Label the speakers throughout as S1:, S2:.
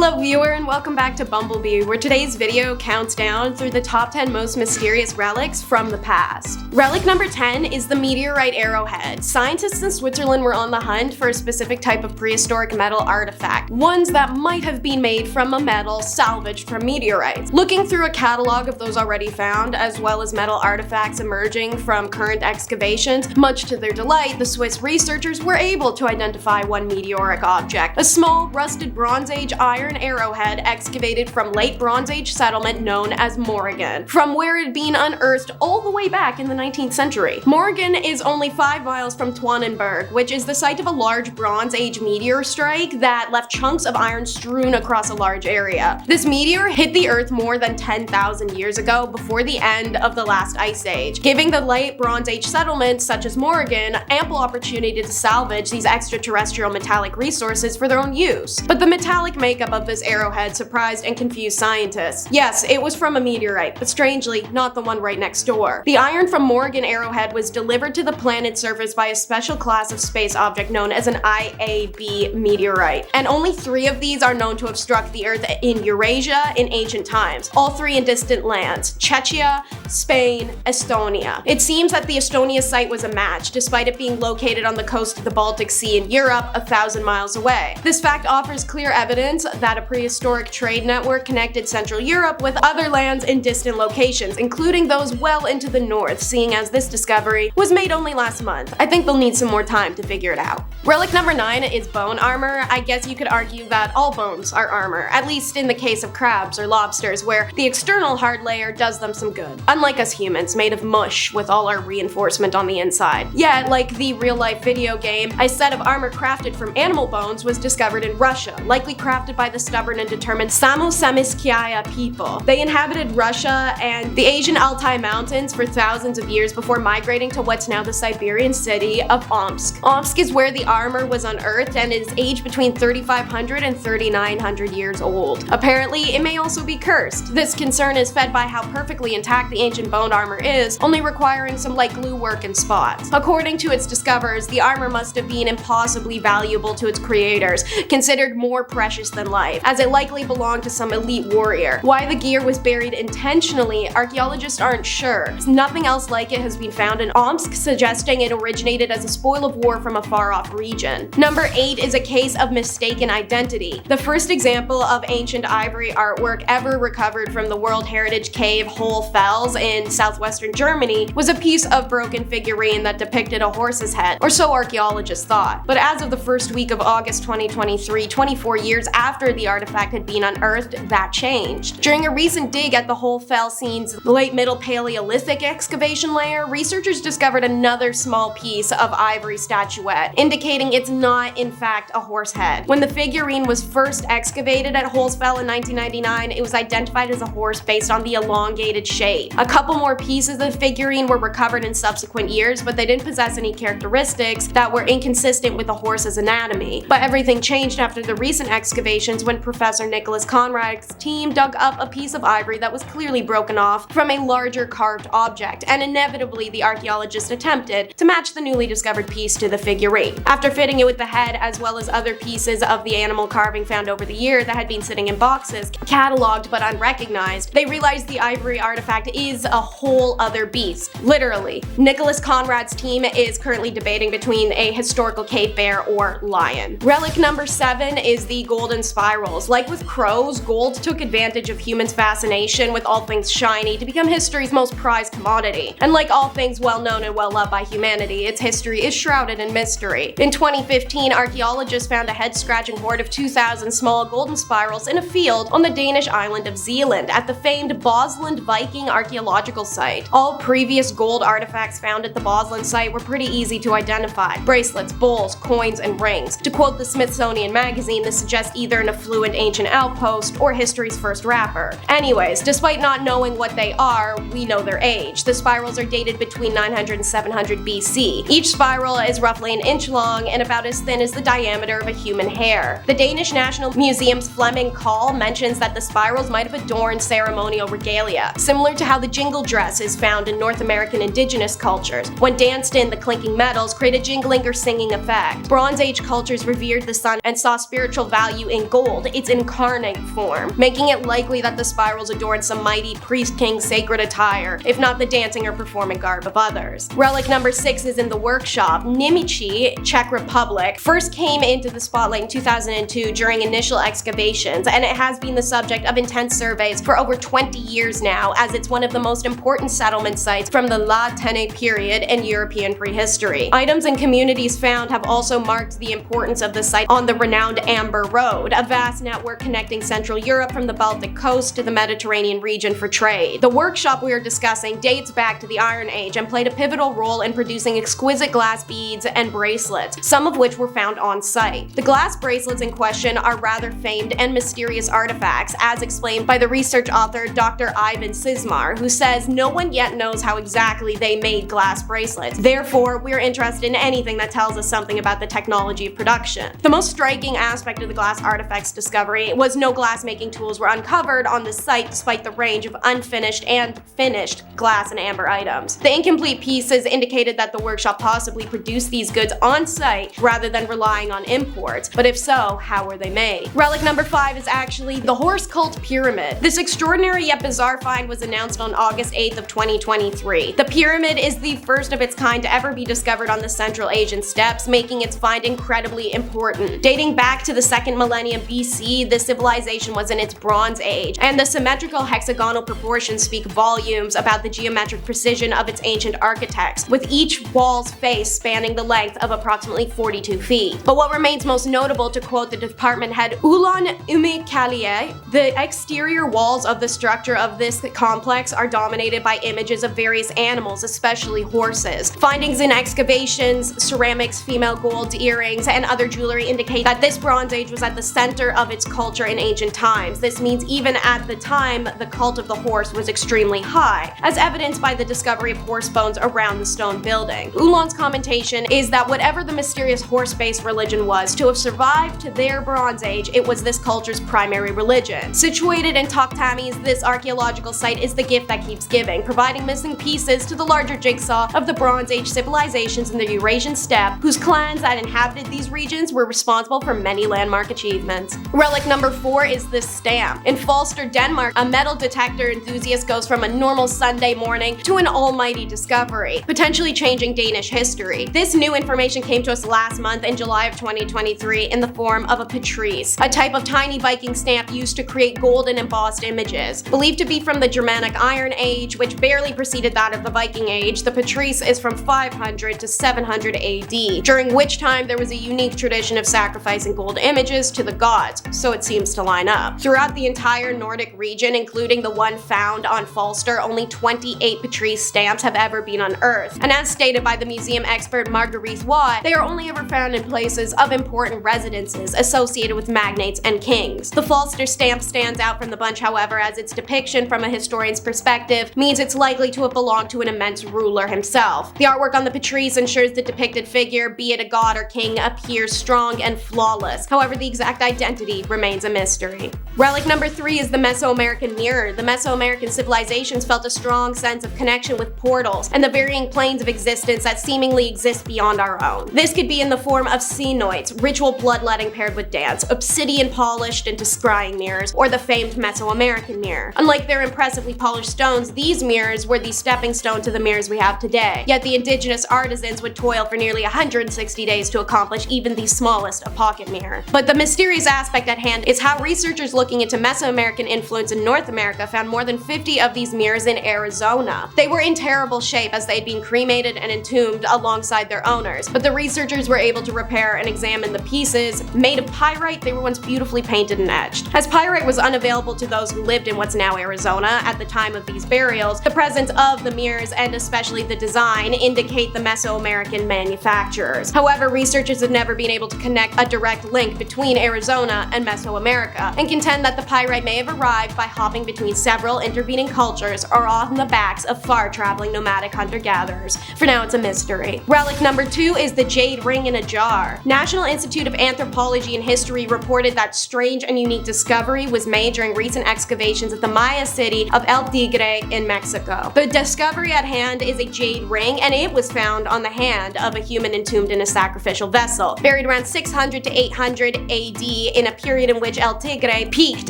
S1: Hello viewer and welcome back to Bumblebee, where today's video counts down through the top 10 most mysterious relics from the past. Relic number 10 is the Meteorite Arrowhead. Scientists in Switzerland were on the hunt for a specific type of prehistoric metal artifact, ones that might have been made from a metal salvaged from meteorites. Looking through a catalog of those already found, as well as metal artifacts emerging from current excavations, much to their delight, the Swiss researchers were able to identify one meteoric object, a small, rusted Bronze Age iron arrowhead excavated from late Bronze Age settlement known as Morrigan, from where it had been unearthed all the way back in the 19th century. Morrigan is only 5 miles from Twanenberg, which is the site of a large Bronze Age meteor strike that left chunks of iron strewn across a large area. This meteor hit the Earth more than 10,000 years ago, before the end of the last ice age, giving the late Bronze Age settlements such as Morrigan ample opportunity to salvage these extraterrestrial metallic resources for their own use. But the metallic makeup of this arrowhead surprised and confused scientists. Yes, it was from a meteorite, but strangely, not the one right next door. The iron from Morrigan Arrowhead was delivered to the planet's surface by a special class of space object known as an IAB meteorite, and only 3 of these are known to have struck the Earth in Eurasia in ancient times, all 3 in distant lands: Czechia, Spain, Estonia. It seems that the Estonia site was a match, despite it being located on the coast of the Baltic Sea in Europe, 1,000 miles away. This fact offers clear evidence that a prehistoric trade network connected Central Europe with other lands in distant locations, including those well into the north, seeing as this discovery was made only last month. I think they'll need some more time to figure it out. Relic number 9 is bone armor. I guess you could argue that all bones are armor, at least in the case of crabs or lobsters, where the external hard layer does them some good. Unlike us humans, made of mush with all our reinforcement on the inside. Yet, like the real-life video game, a set of armor crafted from animal bones was discovered in Russia, likely crafted by the stubborn and determined Samosamskaya people. They inhabited Russia and the Asian Altai Mountains for thousands of years before migrating to what's now the Siberian city of Omsk. Omsk is where the armor was unearthed and is aged between 3,500 and 3,900 years old. Apparently, it may also be cursed. This concern is fed by how perfectly intact the ancient bone armor is, only requiring some light glue work in spots. According to its discoverers, the armor must have been impossibly valuable to its creators, considered more precious than life, as it likely belonged to some elite warrior. Why the gear was buried intentionally, archaeologists aren't sure. Nothing else like it has been found in Omsk, suggesting it originated as a spoil of war from a far-off region. Number 8 is a case of mistaken identity. The first example of ancient ivory artwork ever recovered from the World Heritage Cave Hohl Fels in southwestern Germany was a piece of broken figurine that depicted a horse's head, or so archaeologists thought. But as of the first week of August 2023, 24 years after the artifact had been unearthed, that changed. During a recent dig at the Hohl Fell scene's late Middle Paleolithic excavation layer, researchers discovered another small piece of ivory statuette, indicating it's not in fact a horse head. When the figurine was first excavated at Hohl Fell in 1999, it was identified as a horse based on the elongated shape. A couple more pieces of the figurine were recovered in subsequent years, but they didn't possess any characteristics that were inconsistent with a horse's anatomy. But everything changed after the recent excavations, when Professor Nicholas Conrad's team dug up a piece of ivory that was clearly broken off from a larger carved object, and inevitably the archaeologists attempted to match the newly discovered piece to the figurine. After fitting it with the head as well as other pieces of the animal carving found over the year that had been sitting in boxes, cataloged but unrecognized, they realized the ivory artifact is a whole other beast. Literally. Nicholas Conrad's team is currently debating between a historical cave bear or lion. Relic number 7 is the golden spirals. Like with crows, gold took advantage of humans' fascination with all things shiny to become history's most prized commodity. And like all things well known and well loved by humanity, its history is shrouded in mystery. In 2015, archaeologists found a head-scratching hoard of 2,000 small golden spirals in a field on the Danish island of Zealand at the famed Bosland Viking archaeological site. All previous gold artifacts found at the Bosland site were pretty easy to identify: bracelets, bowls, coins, and rings. To quote the Smithsonian magazine, this suggests either an affluent ancient outpost or history's first rapper. Anyways, despite not knowing what they are, we know their age. The spirals are dated between 900 and 700 BC. Each spiral is roughly an inch long and about as thin as the diameter of a human hair. The Danish National Museum's Flemming Kohl mentions that the spirals might have adorned ceremonial regalia, similar to how the jingle dress is found in North American indigenous cultures. When danced in, the clinking metals create a jingling or singing effect. Bronze Age cultures revered the sun and saw spiritual value in gold, gold, its incarnate form, making it likely that the spirals adorn some mighty priest-king sacred attire, if not the dancing or performing garb of others. Relic number 6 is in the workshop. Nimichi, Czech Republic, first came into the spotlight in 2002 during initial excavations, and it has been the subject of intense surveys for over 20 years now, as it's one of the most important settlement sites from the La Tène period in European prehistory. Items and communities found have also marked the importance of the site on the renowned Amber Road, a vast network connecting Central Europe from the Baltic coast to the Mediterranean region for trade. The workshop we are discussing dates back to the Iron Age and played a pivotal role in producing exquisite glass beads and bracelets, some of which were found on site. The glass bracelets in question are rather famed and mysterious artifacts, as explained by the research author Dr. Ivan Sismar, who says no one yet knows how exactly they made glass bracelets. Therefore, we're interested in anything that tells us something about the technology of production. The most striking aspect of the glass artifacts discovery was no glass-making tools were uncovered on the site despite the range of unfinished and finished glass and amber items. The incomplete pieces indicated that the workshop possibly produced these goods on site rather than relying on imports, but if so, how were they made? Relic number 5 is actually the horse cult pyramid. This extraordinary yet bizarre find was announced on August 8th of 2023. The pyramid is the first of its kind to ever be discovered on the Central Asian steppes, making its find incredibly important. Dating back to the 2nd millennium BC, the civilization was in its Bronze Age, and the symmetrical hexagonal proportions speak volumes about the geometric precision of its ancient architects, with each wall's face spanning the length of approximately 42 feet. But what remains most notable, to quote the department head Ulan Umikalie, the exterior walls of the structure of this complex are dominated by images of various animals, especially horses. Findings in excavations, ceramics, female gold earrings, and other jewelry indicate that this Bronze Age was at the center of its culture in ancient times. This means even at the time, the cult of the horse was extremely high, as evidenced by the discovery of horse bones around the stone building. Ulan's commentation is that whatever the mysterious horse-based religion was, to have survived to their Bronze Age, it was this culture's primary religion. Situated in Toktamis, this archaeological site is the gift that keeps giving, providing missing pieces to the larger jigsaw of the Bronze Age civilizations in the Eurasian steppe, whose clans that inhabited these regions were responsible for many landmark achievements. Relic number 4 is this stamp. In Falster, Denmark, a metal detector enthusiast goes from a normal Sunday morning to an almighty discovery, potentially changing Danish history. This new information came to us last month in July of 2023 in the form of a patrice, a type of tiny Viking stamp used to create gold and embossed images. Believed to be from the Germanic Iron Age, which barely preceded that of the Viking Age, the patrice is from 500 to 700 AD, during which time there was a unique tradition of sacrificing gold images to the gods, so it seems to line up. Throughout the entire Nordic region, including the one found on Falster, only 28 patrice stamps have ever been unearthed, and as stated by the museum expert Marguerite Watt, they are only ever found in places of important residences associated with magnates and kings. The Falster stamp stands out from the bunch, however, as its depiction from a historian's perspective means it's likely to have belonged to an immense ruler himself. The artwork on the patrice ensures the depicted figure, be it a god or king, appears strong and flawless. However, the exact identity remains a mystery. Relic number 3 is the Mesoamerican Mirror. The Mesoamerican civilizations felt a strong sense of connection with portals and the varying planes of existence that seemingly exist beyond our own. This could be in the form of cenoids, ritual bloodletting paired with dance, obsidian polished into scrying mirrors, or the famed Mesoamerican Mirror. Unlike their impressively polished stones, these mirrors were the stepping stone to the mirrors we have today. Yet the indigenous artisans would toil for nearly 160 days to accomplish even the smallest a pocket mirror. But the mysterious aspect at hand is how researchers looking into Mesoamerican influence in North America found more than 50 of these mirrors in Arizona. They were in terrible shape as they'd been cremated and entombed alongside their owners, but the researchers were able to repair and examine the pieces. Made of pyrite, they were once beautifully painted and etched. As pyrite was unavailable to those who lived in what's now Arizona at the time of these burials, the presence of the mirrors, and especially the design, indicate the Mesoamerican manufacturers. However, researchers have never been able to connect a direct link between Arizona and Mesoamerica, and contend that the pyrite may have arrived by hopping between several intervening cultures or on the backs of far-traveling nomadic hunter-gatherers. For now, it's a mystery. Relic number 2 is the Jade Ring in a jar. National Institute of Anthropology and History reported that strange and unique discovery was made during recent excavations at the Maya city of El Tigre in Mexico. The discovery at hand is a jade ring, and it was found on the hand of a human entombed in a sacrificial vessel. Buried around 600 to 800 AD in a period in which El Tigre peaked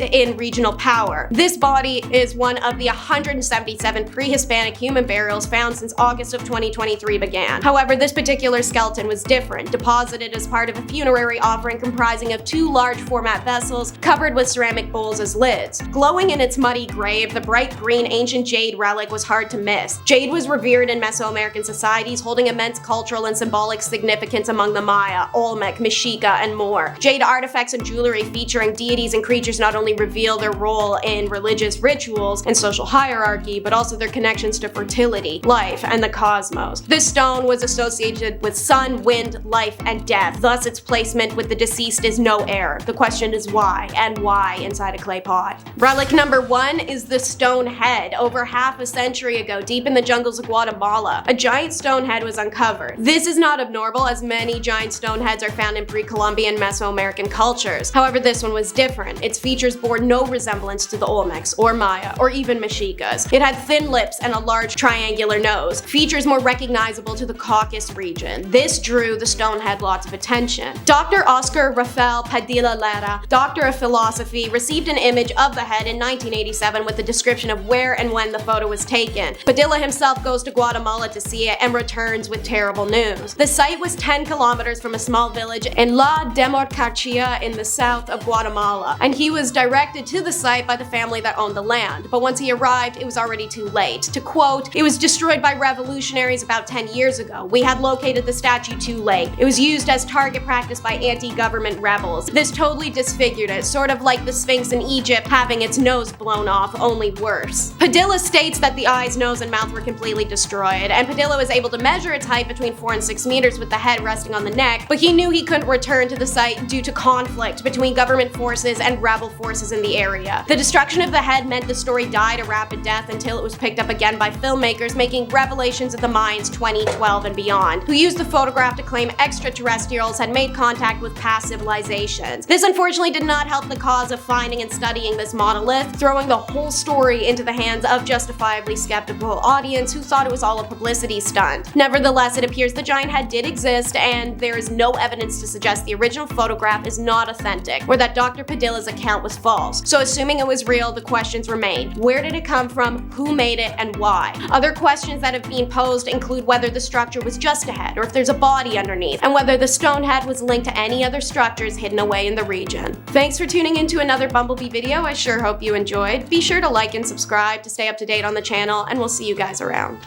S1: in regional power. This body is one of the 177 pre-Hispanic human burials found since August of 2023 began. However, this particular skeleton was different, deposited as part of a funerary offering comprising of 2 large format vessels covered with ceramic bowls as lids. Glowing in its muddy grave, the bright green ancient jade relic was hard to miss. Jade was revered in Mesoamerican societies, holding immense cultural and symbolic significance among the Maya, Olmec, Mexica, and more. Jade artifacts and jewelry featuring deities and creatures not only reveal their role in religious rituals and social hierarchy, but also their connections to fertility, life, and the cosmos. This stone was associated with sun, wind, life, and death. Thus, its placement with the deceased is no error. The question is why, and why inside a clay pot? Relic number 1 is the stone head. Over half a century ago, deep in the jungles of Guatemala, a giant stone head was uncovered. This is not abnormal, as many giant stone heads are found in pre-Columbian Mesoamerican cultures. However, this one was different. Its features bore no resemblance to the Olmecs or Maya or even Mexicas. It had thin lips and a large triangular nose, features more recognizable to the Caucasus region. This drew the stone head lots of attention. Dr. Oscar Rafael Padilla Lara, Doctor of Philosophy, received an image of the head in 1987 with a description of where and when the photo was taken. Padilla himself goes to Guatemala to see it and returns with terrible news. The site was 10 kilometers from a small village in La Demarcacia in the south of Guatemala, and he was directed to the site by the family that owned the land. But once he arrived, it was already too late. To quote, "It was destroyed by revolutionaries about 10 years ago. We had located the statue too late. It was used as target practice by anti-government rebels. This totally disfigured it, sort of like the Sphinx in Egypt having its nose blown off, only worse." Padilla states that the eyes, nose, and mouth were completely destroyed, and Padilla was able to measure its height between 4 and 6 meters with the head resting on the neck, but he knew he couldn't return to the site due to conflict between government forces and rebel forces in the area. The destruction of the head meant the story died a rapid death until it was picked up again by filmmakers making Revelations of the Mayans 2012 and beyond, who used the photograph to claim extraterrestrials had made contact with past civilizations. This unfortunately did not help the cause of finding and studying this monolith, throwing the whole story into the hands of justifiably skeptical audience who thought it was all a publicity stunt. Nevertheless, it appears the giant head did exist, and there is no evidence to suggest the original photograph is not authentic, or that Dr. Padilla's account was false. So assuming it was real, the questions remain. Where did it come from, who made it, and why? Other questions that have been posed include whether the structure was just a head, or if there's a body underneath, and whether the stone head was linked to any other structures hidden away in the region. Thanks for tuning into another Bumblebee video. I sure hope you enjoyed. Be sure to like and subscribe to stay up to date on the channel, and we'll see you guys around.